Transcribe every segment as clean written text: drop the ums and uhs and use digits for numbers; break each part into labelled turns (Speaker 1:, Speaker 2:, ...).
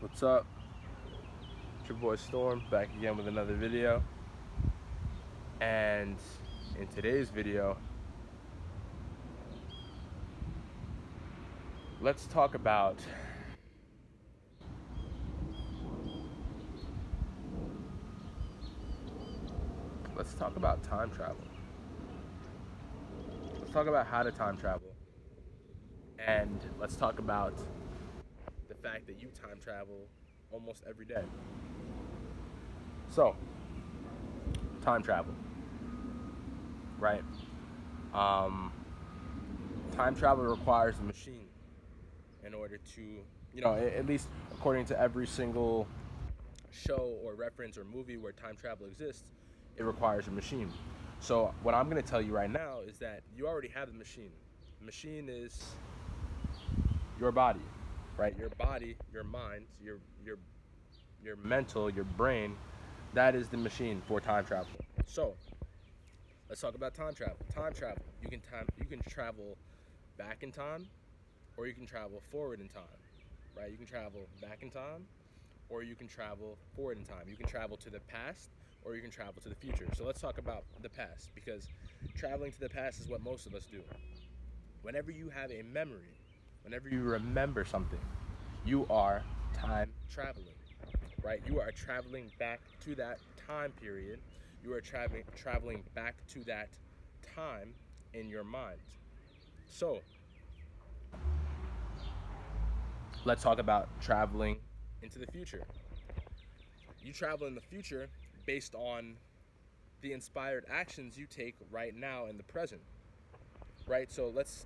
Speaker 1: What's up? It's your boy Storm back again with another video. And in today's video, let's talk about time travel. Let's talk about how to time travel. And let's talk about the fact that you time travel almost every day. So, time travel, right? Um, Time travel requires a machine in order to, at least according to every single show or reference or movie where time travel exists, it requires a machine. So what I'm going to tell you right now is that you already have the machine. The machine is your body, right? Your body, your mind, your mental, your brain. That is the machine for time travel. So let's talk about time travel. Time travel. You can travel back in time, or you can travel forward in time, right? You can travel back in time, or you can travel forward in time. You can travel to the past, or you can travel to the future. So let's talk about the past, because traveling to the past is what most of us do. Whenever you have a memory, whenever you remember something, you are time traveling, right? You are traveling back to that time period. You are traveling back to that time in your mind. So let's talk about traveling into the future. You travel in the future based on the inspired actions you take right now in the present, right? So let's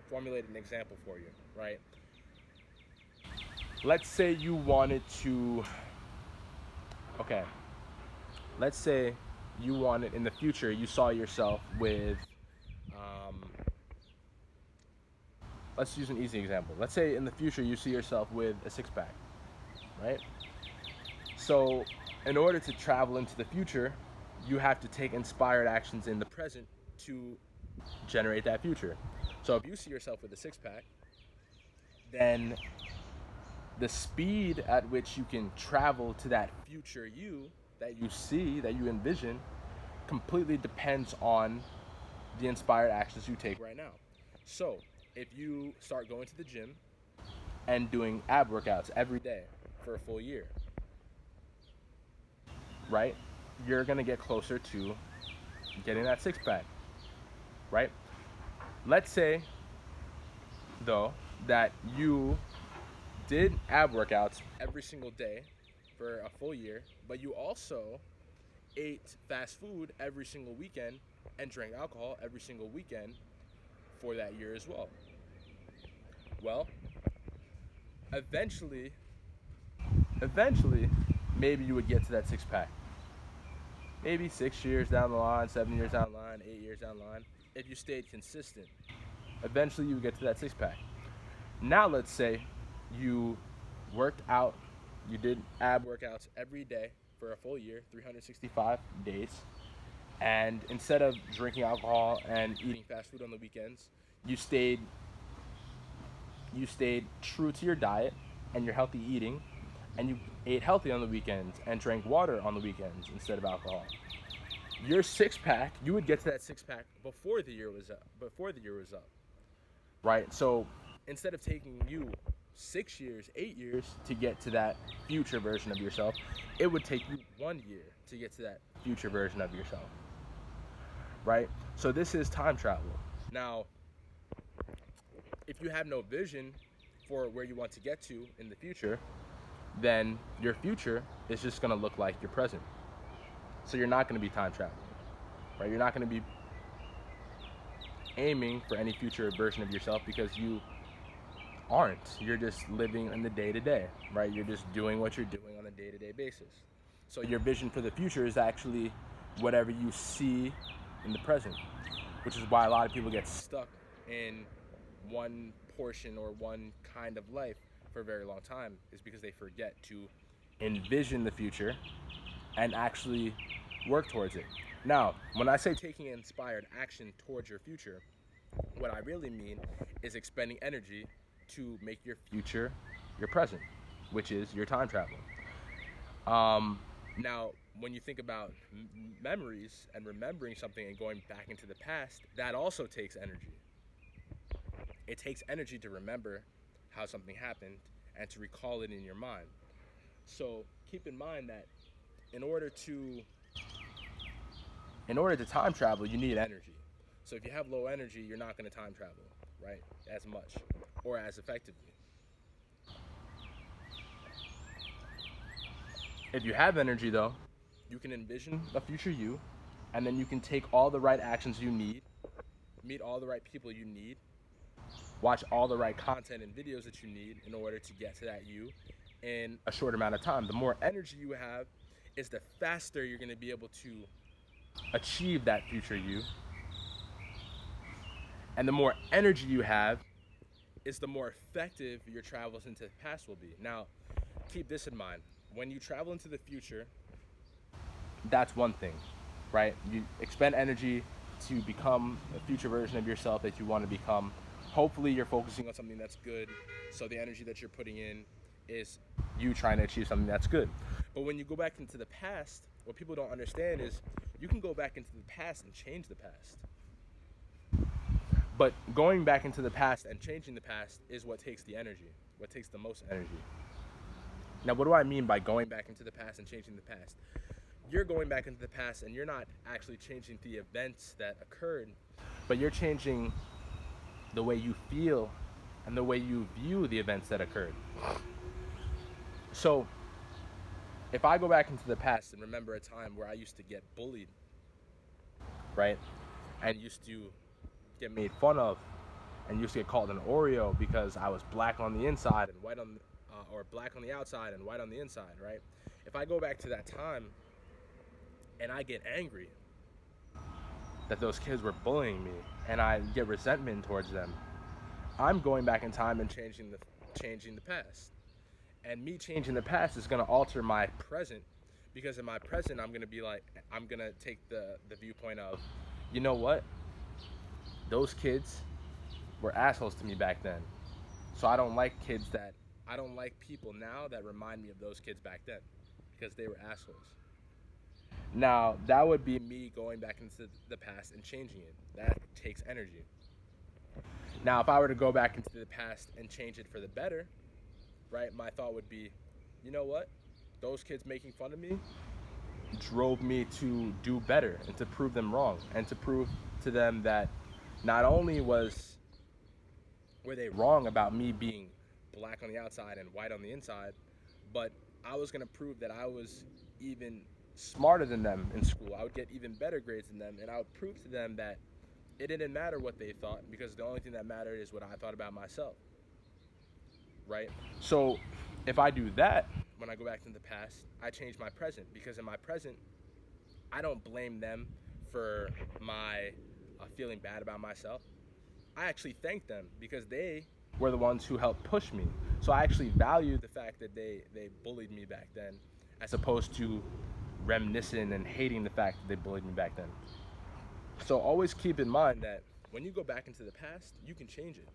Speaker 1: formulate an example for you, right? Let's say you wanted to, okay, let's say you wanted in the future, you saw yourself with, um, let's use an easy example. Let's say in the future you see yourself with a six pack, right? So in order to travel into the future, you have to take inspired actions in the present to generate that future. So if you see yourself with a six pack, then the speed at which you can travel to that future you that you see, that you envision, completely depends on the inspired actions you take right now. So if you start going to the gym and doing ab workouts every day for a full year, right? You're gonna get closer to getting that six pack, right? Let's say, though, that you did ab workouts every single day for a full year, but you also ate fast food every single weekend and drank alcohol every single weekend for that year as well. Well, eventually, eventually, maybe you would get to that six pack. Maybe 6 years down the line, 7 years down the line, 8 years down the line, if you stayed consistent. Eventually, you would get to that six pack. Now, let's say you worked out, you did ab workouts every day for a full year, 365 days, and instead of drinking alcohol and eating fast food on the weekends, you stayed true to your diet and your healthy eating, and you ate healthy on the weekends and drank water on the weekends instead of alcohol. Your six pack, you would get to that six pack before the year was up. Right? So instead of taking you 6 years, 8 years to get to that future version of yourself, it would take you 1 year to get to that future version of yourself. Right? So this is time travel. Now, if you have no vision for where you want to get to in the future, then your future is just going to look like your present. So you're not going to be time traveling, right? You're not going to be aiming for any future version of yourself because you aren't. You're just living in the day to day, right? You're just doing what you're doing on a day to day basis. So your vision for the future is actually whatever you see in the present, which is why a lot of people get stuck in one portion or one kind of life for a very long time, is because they forget to envision the future and actually work towards it. Now, when I say taking inspired action towards your future, what I really mean is expending energy to make your future your present. which is your time travel. Um, Now, when you think about memories and remembering something and going back into the past, that also takes energy. It takes energy to remember how something happened and to recall it in your mind. So keep in mind that in order to in order to time travel, you need energy. So if you have low energy, you're not going to time travel, right? As much or as effectively. If you have energy though, you can envision a future you, and then you can take all the right actions you need, meet all the right people you need, watch all the right content and videos that you need in order to get to that you in a short amount of time. The more energy you have is the faster you're going to be able to achieve that future you. And the more energy you have is the more effective your travels into the past will be. Now, keep this in mind. When you travel into the future, that's one thing, right? You expend energy to become a future version of yourself that you want to become. Hopefully, you're focusing on something that's good. So the energy that you're putting in is you trying to achieve something that's good. But when you go back into the past, what people don't understand is you can go back into the past and change the past. But going back into the past and changing the past is what takes the energy, what takes the most energy. Now, what do I mean by going back into the past and changing the past? You're going back into the past and you're not actually changing the events that occurred, but you're changing the way you feel and the way you view the events that occurred. So, if I go back into the past and remember a time where I used to get bullied, right, and used to get made fun of, and used to get called an Oreo because I was black on the inside and white on, or black on the outside and white on the inside, right? If I go back to that time and I get angry that those kids were bullying me and I get resentment towards them, I'm going back in time and changing the past. And me changing the past is going to alter my present, because in my present I'm going to take the viewpoint of, you know what? Those kids were assholes to me back then. So I don't like people now that remind me of those kids back then, because they were assholes. Now, that would be me going back into the past and changing it. That takes energy. Now, if I were to go back into the past and change it for the better, right, my thought would be, you know what? Those kids making fun of me drove me to do better and to prove them wrong and to prove to them that not only were they wrong about me being black on the outside and white on the inside, but I was going to prove that I was even smarter than them in school. I would get even better grades than them, and I would prove to them that it didn't matter what they thought, because the only thing that mattered is what I thought about myself, right? So if I do that, when I go back into the past, I change my present, because in my present, I don't blame them for my feeling bad about myself. I actually thank them because they were the ones who helped push me. So I actually value the fact that they bullied me back then, as opposed to reminiscing and hating the fact that they bullied me back then. So always keep in mind that when you go back into the past, you can change it,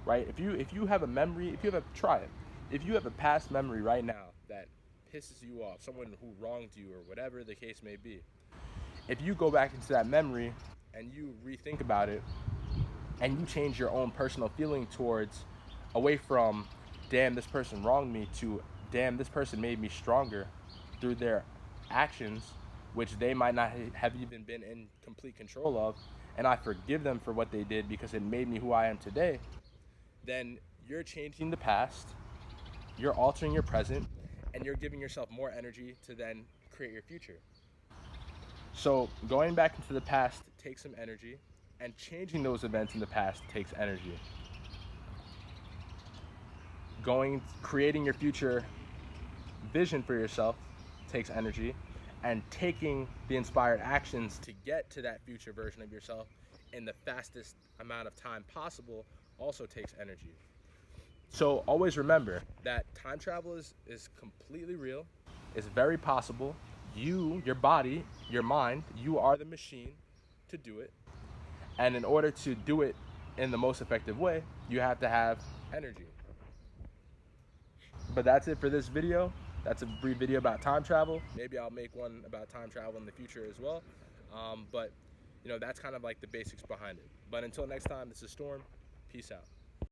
Speaker 1: right? If you have a memory, try it. If you have a past memory right now that pisses you off, someone who wronged you or whatever the case may be, if you go back into that memory and you rethink about it and you change your own personal feeling towards, away from damn this person wronged me, to damn this person made me stronger through their actions, which they might not have even been in complete control of, and I forgive them for what they did because it made me who I am today, then you're changing the past, you're altering your present, and you're giving yourself more energy to then create your future. So going back into the past takes some energy, and changing those events in the past takes energy. Creating your future vision for yourself takes energy, and taking the inspired actions to get to that future version of yourself in the fastest amount of time possible also takes energy. So always remember that time travel is completely real, it's very possible. Your body, your mind, you are the machine to do it. And in order to do it in the most effective way, you have to have energy. but that's it for this video. That's a brief video about time travel. Maybe I'll make one about time travel in the future as well. But you know, that's kind of like the basics behind it. But until next time, this is Storm. Peace out.